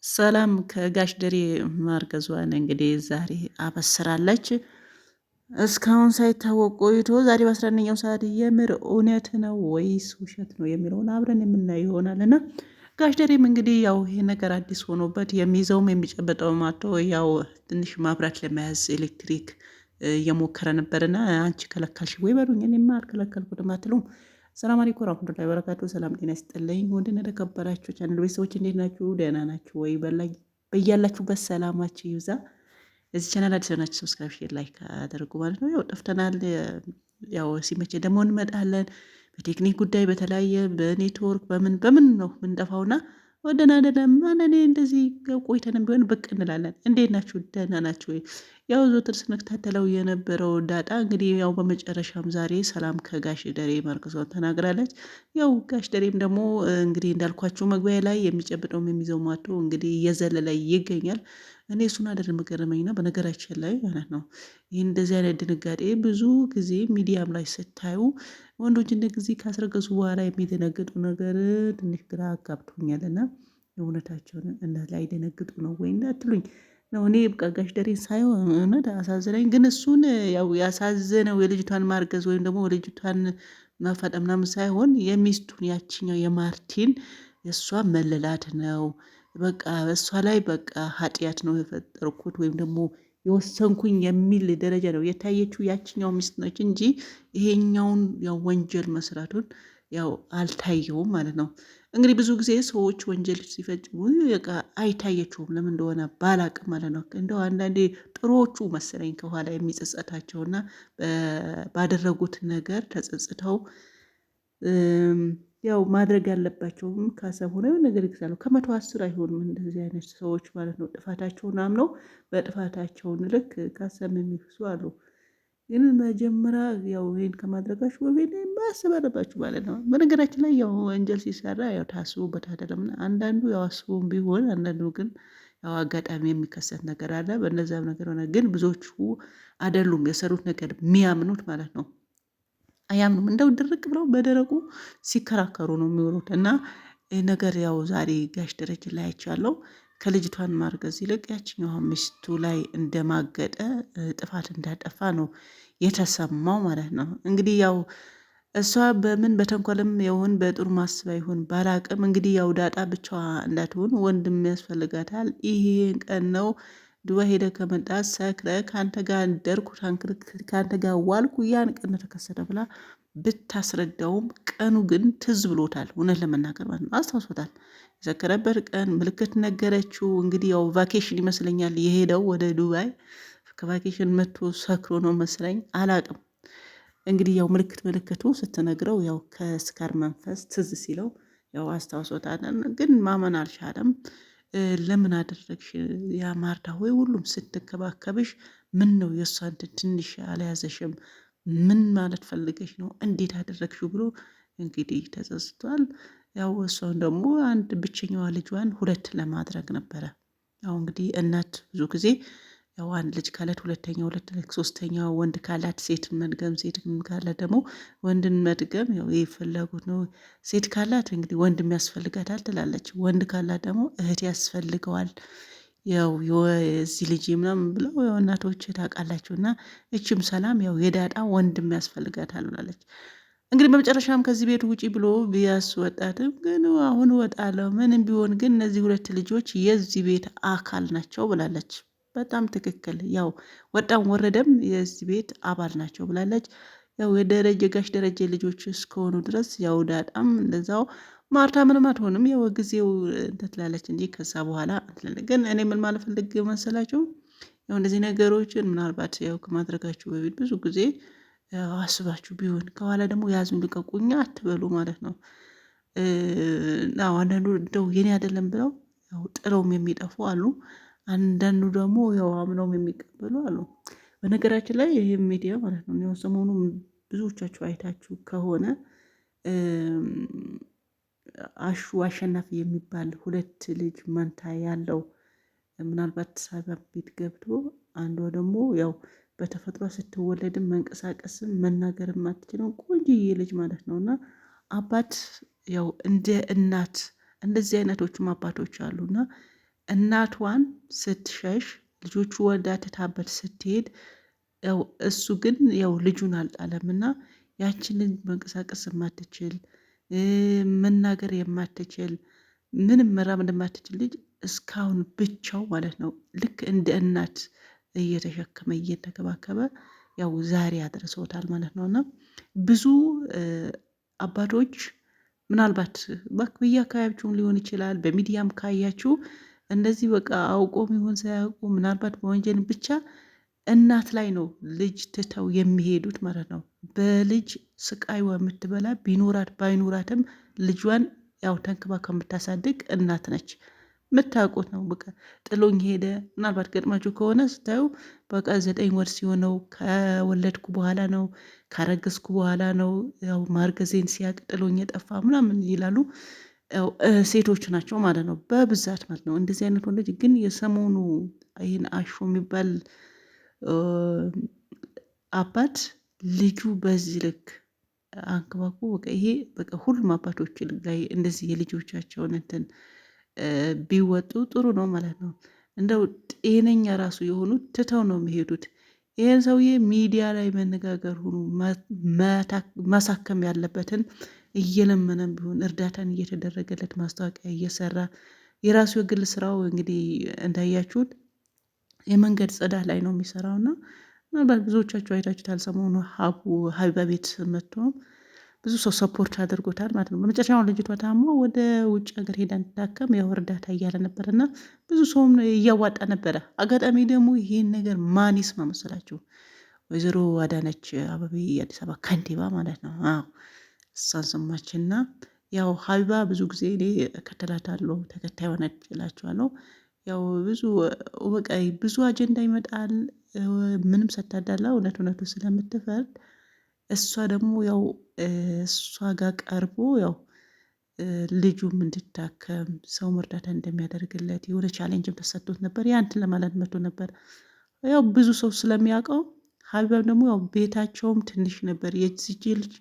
ሰላም ከጋሽ ደሬ ማርገዟን እንግዲህ ዛሬ አበስራለች። እስካሁን ሳይታወቅ ቆይቶ ዛሬ በ11ኛው ሰዓት የምር እውነት ነው ወይስ ውሸት ነው የሚለውን አብረን የምናየው ይሆናል። እና ጋሽ ደሬም እንግዲህ ያው ይሄ ነገር አዲስ ሆኖበት የሚይዘውም የሚጨበጠውም አቶ ያው ትንሽ ማብራት ለመያዝ ኤሌክትሪክ እየሞከረ ነበርና አንቺ ከለከልሽ ወይ በሉኝ፣ እኔማ አልከለከልኩትም አትሉም። ሰላም አለይኩም ወራህመቱላሂ ወበረካቱ። ሰላም ጤና ይስጥልኝ። ወንድነ ተከበራችሁ ቻናል ቤተሰቦች እንዴት ናችሁ? ደህና ናችሁ ወይ? በያላችሁበት ሰላማችሁ ይብዛ። እዚህ ቻናል አዲስ ሆናችሁ ሰብስክራይብ፣ ሼር፣ ላይክ አድርጉ ማለት ነው። ያው ጠፍተናል። ያው ሲመቼ ደግሞ እንመጣለን። በቴክኒክ ጉዳይ በተለያየ በኔትወርክ በምን ነው ምንጠፋውና ወደና አይደለም እኔ እንደዚህ ቆይተንም ቢሆን ብቅ እንላለን። እንዴት ናችሁ? ደህና ናችሁ ወይ? ያው ዘወትር ስንከታተለው የነበረው ዳጣ እንግዲህ ያው በመጨረሻም ዛሬ ሰላም ከጋሽ ደሬ ማርክሶን ተናግራለች። ያው ጋሽ ደሬም ደግሞ እንግዲህ እንዳልኳችሁ መግቢያ ላይ የሚጨብጠውም የሚይዘው ማቶ እንግዲህ እየዘለለ ይገኛል። እኔ እሱን አይደለም ገረመኝና በነገራችን ላይ ማለት ነው ይህ እንደዚህ አይነት ድንጋጤ ብዙ ጊዜ ሚዲያም ላይ ስታዩ ወንዶች እንደዚህ ካስረገዙ በኋላ የሚደነግጡ ነገር ትንሽ ግራ አጋብቶኛልና እውነታቸውን ላይ ደነግጡ ነው ወይ እንዳትሉኝ ነው። እኔ በቃ ጋሽ ደሬን ሳይሆን እውነት አሳዘነኝ። ግን እሱን ያው ያሳዘነው የልጅቷን ማርገዝ ወይም ደግሞ የልጅቷን መፈጠር ምናምን ሳይሆን የሚስቱን ያችኛው የማርቲን የእሷ መለላት ነው። በቃ እሷ ላይ በቃ ኃጢአት ነው የፈጠርኩት ወይም ደግሞ የወሰንኩኝ የሚል ደረጃ ነው የታየችው ያችኛው ሚስት ነች እንጂ ይሄኛውን ያው ወንጀል መስራቱን ያው አልታየውም ማለት ነው። እንግዲህ ብዙ ጊዜ ሰዎች ወንጀል ሲፈጽሙ በቃ አይታየችውም፣ ለምን እንደሆነ ባላቅም ማለት ነው። እንደው አንዳንዴ ጥሩዎቹ መሰለኝ ከኋላ የሚጸጸታቸውና ባደረጉት ነገር ተጸጽተው ያው ማድረግ ያለባቸውም ካሰብ ሆነ ነገር ይግዛሉ። 110 አይሆንም እንደዚህ አይነት ሰዎች ማለት ነው። ጥፋታቸውን አምነው በጥፋታቸውን ልክ ካሰብ የሚክሱ አሉ። ግን መጀመሪያ ያው ይሄን ከማድረጋችሁ በፊት ማሰብ አለባችሁ ማለት ነው። በነገራችን ላይ ያው ወንጀል ሲሰራ ያው ታስቦበት አይደለም። አንዳንዱ ያው አስቦም ቢሆን አንዳንዱ ግን ያው አጋጣሚ የሚከሰት ነገር አለ። በእነዚያም ነገር ሆነ ግን ብዙዎቹ አይደሉም የሰሩት ነገር የሚያምኑት ማለት ነው። አያምኑም። እንደው ድርቅ ብለው በደረቁ ሲከራከሩ ነው የሚውሉት። እና ይህ ነገር ያው ዛሬ ጋሽ ደረጀ ላይ አይቻለሁ። ከልጅቷን ማርገዝ ይልቅ ያችኛዋ ሚስቱ ላይ እንደማገጠ ጥፋት እንዳጠፋ ነው የተሰማው ማለት ነው። እንግዲህ ያው እሷ በምን በተንኮልም ይሁን በጥሩ ማስባ ይሁን ባላቅም እንግዲህ ያው ዳጣ ብቻዋ እንዳትሆን ወንድም ያስፈልጋታል። ይሄን ቀን ነው ዱባይ ሄደ ከመጣ ሰክረ ከአንተ ጋር እንደርኩ ከአንተ ጋር ዋልኩ ያን ቀን ተከሰተ ብላ ብታስረዳውም ቀኑ ግን ትዝ ብሎታል። እውነት ለመናገር ማለት ነው አስታውሶታል። የሰከረበት ቀን ምልክት ነገረችው። እንግዲህ ያው ቫኬሽን ይመስለኛል የሄደው ወደ ዱባይ ከቫኬሽን መጥቶ ሰክሮ ነው መስለኝ አላቅም። እንግዲህ ያው ምልክቱ ስትነግረው ያው ከስካር መንፈስ ትዝ ሲለው ያው አስታውሶታል። ግን ማመን አልቻለም። ለምን አደረግሽ ያ ማርታ ሆይ ሁሉም ስትከባከብሽ ምን ነው የእሷ ትንሽ አልያዘሽም? ምን ማለት ፈልገሽ ነው? እንዴት አደረግሽው ብሎ እንግዲህ ተጸጽቷል። ያው እሷን ደግሞ አንድ ብቸኛዋ ልጇን ሁለት ለማድረግ ነበረ። ያው እንግዲህ እናት ብዙ ጊዜ ያው አንድ ልጅ ካላት ሁለተኛ ሁለት ሶስተኛ ወንድ ካላት ሴት መድገም፣ ሴት ካላት ደግሞ ወንድን መድገም ያው ይህ ፍላጎት ነው። ሴት ካላት እንግዲህ ወንድም ያስፈልጋታል ትላለች። ወንድ ካላት ደግሞ እህት ያስፈልገዋል። ያው የዚህ ልጅ ምናምን ብለው ያው እናቶች ታውቃላችሁ። እና እችም ሰላም ያው የዳጣ ወንድም ያስፈልጋታል ብላለች። እንግዲህ በመጨረሻም ከዚህ ቤት ውጪ ብሎ ቢያስወጣትም ግን አሁን እወጣለሁ ምንም ቢሆን ግን እነዚህ ሁለት ልጆች የዚህ ቤት አካል ናቸው ብላለች። በጣም ትክክል። ያው ወጣም ወረደም የዚህ ቤት አባል ናቸው ብላለች። ያው የደረጀ ጋሽ ደረጀ ልጆች እስከሆኑ ድረስ ያው ዳጣም እንደዛው ማርታ ምንም አትሆንም። ያው ጊዜው እንትን ትላለች እንጂ ከዛ በኋላ ግን እኔ ምን ማለት ፈልግ መሰላችሁ ያው እንደዚህ ነገሮችን ምናልባት ያው ከማድረጋችሁ በፊት ብዙ ጊዜ አስባችሁ ቢሆን ከኋላ ደግሞ ያዙን ልቀቁኛ አትበሉ ማለት ነው። አንዳንዱ እንደው የኔ አይደለም ብለው ያው ጥለውም የሚጠፉ አሉ። አንዳንዱ ደግሞ ያው አምነውም የሚቀበሉ አሉ። በነገራችን ላይ ይሄ ሚዲያ ማለት ነው ያው ሰሞኑን ብዙዎቻችሁ አይታችሁ ከሆነ አሹ አሸናፊ የሚባል ሁለት ልጅ መንታ ያለው ምናልባት ሳይባ ቤት ገብቶ አንዷ ደግሞ ያው በተፈጥሮ ስትወለድም መንቀሳቀስም መናገርም አትችልም ቆንጆዬ ልጅ ማለት ነው። እና አባት ያው እንደ እናት እንደዚህ አይነቶቹም አባቶች አሉና እናቷን ስትሸሽ ልጆቹ ወልዳ ትታበት ስትሄድ ያው እሱ ግን ያው ልጁን አልጣለምና ያችን ልጅ መንቀሳቀስ የማትችል መናገር የማትችል ምንም መራመድ የማትችል ልጅ እስካሁን ብቻው ማለት ነው ልክ እንደ እናት እየተሸከመ እየተከባከበ ያው ዛሬ አድርሰውታል ማለት ነው። እና ብዙ አባቶች ምናልባት በየአካባቢያችሁም ሊሆን ይችላል፣ በሚዲያም ካያችሁ እንደዚህ በቃ አውቆም ይሁን ሳያውቁ ምናልባት በወንጀል ብቻ እናት ላይ ነው ልጅ ትተው የሚሄዱት ማለት ነው። በልጅ ስቃይዋ የምትበላ ቢኖራት ባይኖራትም ልጇን ያው ተንክባ ከምታሳድግ እናት ነች። የምታውቁት ነው። በቃ ጥሎኝ ሄደ። ምናልባት ገጥማችሁ ከሆነ ስታዩ በቃ 9 ወር ሲሆነው ከወለድኩ በኋላ ነው ካረገዝኩ በኋላ ነው ያው ማርገዜን ሲያቅ ጥሎኝ የጠፋ ምናምን ይላሉ። ሴቶች ናቸው ማለት ነው በብዛት ማለት ነው። እንደዚህ አይነት ወንዶች ግን የሰሞኑ ይህን አሾ የሚባል አባት ልጁ በዚህ ልክ አንክባኩ በቃ ይሄ በቃ ሁሉም አባቶች ላይ እንደዚህ የልጆቻቸውን እንትን ቢወጡ ጥሩ ነው ማለት ነው። እንደው ጤነኛ ራሱ የሆኑት ትተው ነው የሚሄዱት። ይህን ሰውዬ ሚዲያ ላይ መነጋገር ሆኖ ማሳከም ያለበትን እየለመነም ቢሆን እርዳታን እየተደረገለት ማስታወቂያ እየሰራ የራሱ የግል ስራው እንግዲህ እንዳያችሁት የመንገድ ጽዳት ላይ ነው የሚሰራውና ምናልባት ብዙዎቻችሁ አይታችሁታል። ሰሞኑ ሀቢባ ቤት መጥቶ ብዙ ሰው ሰፖርት አድርጎታል ማለት ነው። በመጨረሻውን ልጅቷ ታሞ ወደ ውጭ ሀገር ሄዳ እንድታከም ያው እርዳታ እያለ ነበር እና ብዙ ሰውም እያዋጣ ነበረ። አጋጣሚ ደግሞ ይሄን ነገር ማን ይስማ መሰላችሁ? ወይዘሮ አዳነች አቤቤ የአዲስ አበባ ከንቲባ ማለት ነው። እሷን ሰማችና ያው ሀቢባ ብዙ ጊዜ እኔ እከተላታለሁ ተከታይ ሆነች እላችኋለሁ። ያው ብዙ አጀንዳ ይመጣል ምንም ሳታዳላ እውነቱ ስለምትፈርድ እሷ ደግሞ ያው እሷ ጋር ቀርቦ ያው ልጁም እንድታከም ሰው እርዳታ እንደሚያደርግለት የሆነ ቻሌንጅም ተሰጥቶት ነበር። ያንትን ለማለት መቶ ነበር። ያው ብዙ ሰው ስለሚያውቀው ሀቢባም ደግሞ ያው ቤታቸውም ትንሽ ነበር። የዚህ ልጅ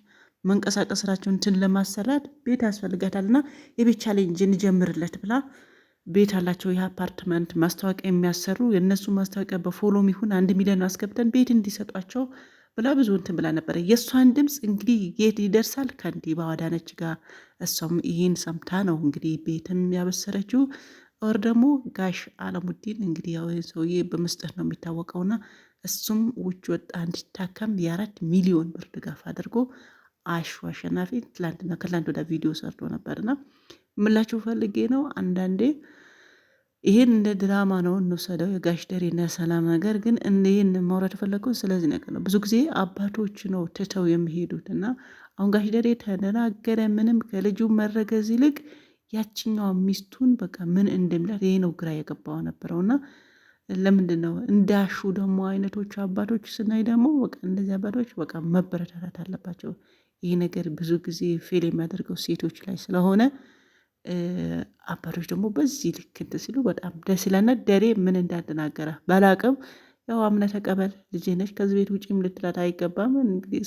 መንቀሳቀስ ስራቸውን እንትን ለማሰራት ቤት ያስፈልጋታል እና የቤት ቻሌንጅ እንጀምርለት ብላ ቤት አላቸው። የአፓርትመንት ማስታወቂያ የሚያሰሩ የእነሱ ማስታወቂያ በፎሎም ይሁን 1 ሚሊዮን አስገብተን ቤት እንዲሰጧቸው ብላ ብዙ እንትን ብላ ነበረ። የእሷን ድምፅ እንግዲህ የት ይደርሳል? ከንቲባ አዳነች ጋር። እሷም ይህን ሰምታ ነው እንግዲህ ቤትም ያበሰረችው። ወር ደግሞ ጋሽ አለሙዲን እንግዲህ ያው ሰውዬ በመስጠት ነው የሚታወቀውና እሱም ውጭ ወጣ እንዲታከም የ4 ሚሊዮን ብር ድጋፍ አድርጎ አሹ አሸናፊ ከትላንት ወደ ቪዲዮ ሰርቶ ነበርና ምላችሁ ፈልጌ ነው አንዳንዴ ይሄን እንደ ድራማ ነው እንወሰደው የጋሽ ደሬና ሰላም ነገር ግን ይሄን ማውራት ፈለግኩት ስለዚህ ነገር ነው። ብዙ ጊዜ አባቶች ነው ትተው የሚሄዱት እና አሁን ጋሽ ደሬ ተደናገረ ምንም ከልጁ መረገዝ ይልቅ ያችኛዋ ሚስቱን በቃ ምን እንደሚላት ይሄ ነው ግራ የገባው ነበረውና ለምንድን ነው እንዳሹ ደግሞ አይነቶች አባቶች ስናይ ደግሞ በቃ እንደዚህ አባቶች በቃ መበረታታት አለባቸው። ይሄ ነገር ብዙ ጊዜ ፌል የሚያደርገው ሴቶች ላይ ስለሆነ አባቶች ደግሞ በዚህ ልክ እንትን ሲሉ በጣም ደስ ይላልና ደሬ ምን እንዳደናገረ ባላቅም ያው አምነህ ተቀበል ልጄ ነች ከዚህ ቤት ውጪም ልትላት አይገባም። እንግዲህ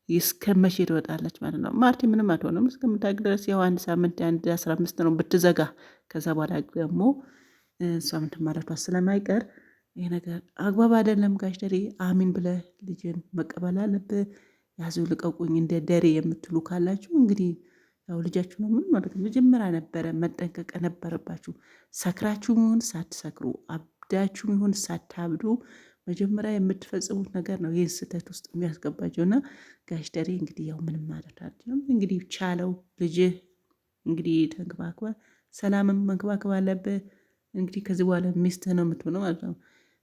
እስከ መቼ ትወጣለች ማለት ነው። ማርቲ ምንም አትሆንም እስከምታውቅ ድረስ ያው 1 ሳምንት 15 ነው ብትዘጋ። ከዛ በኋላ ደግሞ እሷ ምንትን ማለቷ ስለማይቀር ይሄ ነገር አግባብ አይደለም። ጋሽ ደሬ አሚን ብለህ ልጅን መቀበል አለብህ። ያዙ ልቀቁኝ እንደ ደሬ የምትሉ ካላችሁ እንግዲህ ያው ልጃችሁ ነው። ምን ማለት ነው? መጀመሪያ ነበረ መጠንቀቅ ነበረባችሁ። ሰክራችሁ ይሁን ሳትሰክሩ፣ አብዳችሁ ይሁን ሳታብዱ መጀመሪያ የምትፈጽሙት ነገር ነው ይህን ስህተት ውስጥ የሚያስገባቸው እና ጋሽ ደሬ እንግዲህ ያው ምንም ማለት አይደለም። እንግዲህ ቻለው ልጅህ እንግዲህ ተንከባክባ ሰላምም መንከባከብ አለብህ። እንግዲህ ከዚህ በኋላ ሚስትህ ነው የምትሆነው ማለት ነው።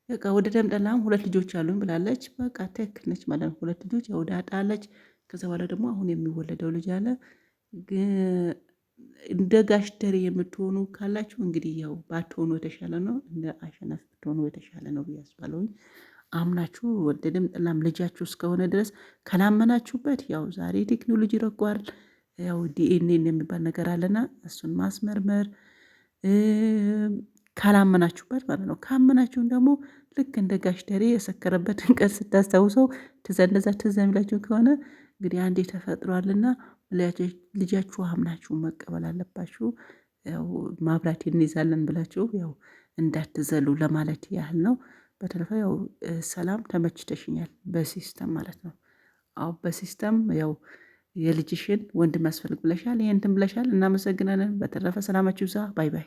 በቃ ወደ ደምጠላም 2 ልጆች አሉኝ ብላለች። በቃ ትክክል ነች ማለት ነው። 2 ልጆች ያው ዳጣለች። ከዛ በኋላ ደግሞ አሁን የሚወለደው ልጅ አለ። እንደ ጋሽ ደሬ የምትሆኑ ካላችሁ እንግዲህ ያው ባትሆኑ የተሻለ ነው። እንደ አሸናፊ ብትሆኑ የተሻለ ነው ብዬ አስባለሁኝ። አምናችሁ ወደድም ጥላም ልጃችሁ እስከሆነ ድረስ ካላመናችሁበት ያው ዛሬ ቴክኖሎጂ ረቋል። ያው ዲኤንኤ የሚባል ነገር አለና እሱን ማስመርመር ካላመናችሁበት ማለት ነው። ካመናችሁን ደግሞ ልክ እንደ ጋሽ ደሬ የሰከረበትን ቀን ስታስታውሰው እንደዛ ትዝ የሚላችሁ ከሆነ እንግዲህ አንዴ ተፈጥሯልና ልጃችሁ አምናችሁ መቀበል አለባችሁ። ያው ማብራት እንይዛለን ብላችሁ ያው እንዳትዘሉ ለማለት ያህል ነው። በተረፈ ያው ሰላም ተመችተሽኛል በሲስተም ማለት ነው። አዎ በሲስተም ያው የልጅሽን ወንድም ያስፈልግ ብለሻል፣ ይሄ እንትን ብለሻል። እናመሰግናለን። በተረፈ ሰላማችሁ ይብዛ። ባይ ባይ።